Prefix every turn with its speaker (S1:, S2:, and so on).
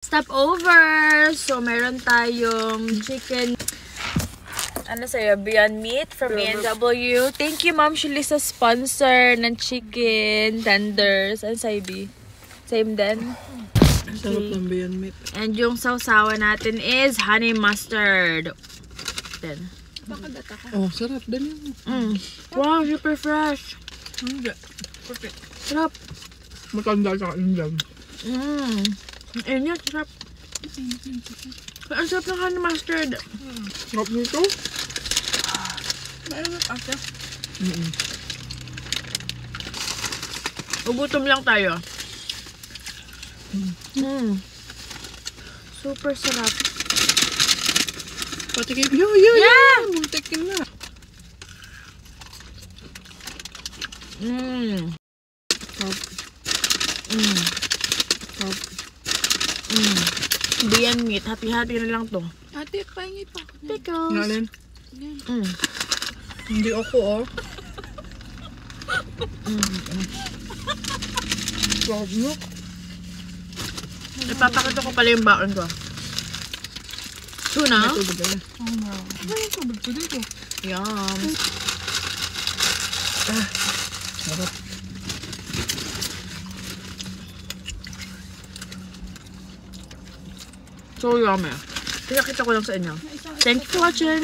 S1: Stop over! So, meron tayong chicken. Ano sa'yo? Beyond Meat from A&W. Thank you, Ma'am Shirley, sa sponsor ng chicken tenders. Ano sa'yo, B? Same din?
S2: Sarap ng Beyond Meat.
S1: And yung sausawa natin is honey mustard. Then.
S2: Oh, sarap din yun.
S1: Wow, super fresh.
S2: Hindi. Perfect.
S1: Sarap.
S2: Matanda ka dyan.
S1: Ayun yun, sarap. Ang sarap ng honey mustard.
S2: Sarap nito.
S3: Mayroon na kasi.
S1: Ugutom lang tayo. Super sarap.
S2: Patikim. Yeah! Muntikin na.
S1: Beyond Meat. Hati-hati na lang to.
S3: Ate, pahingi pa.
S1: Pickles.
S2: Nalin? Hindi ako, oh. Sarap nyo.
S1: Ipapakita ko pala yung baon ko. Tuna?
S2: Ito ba yan?
S3: Ano yung tubig ko dito?
S1: Yum.
S2: Sarap.
S1: So yummy. Pinakita ko lang sa inyo. Thanks for watching.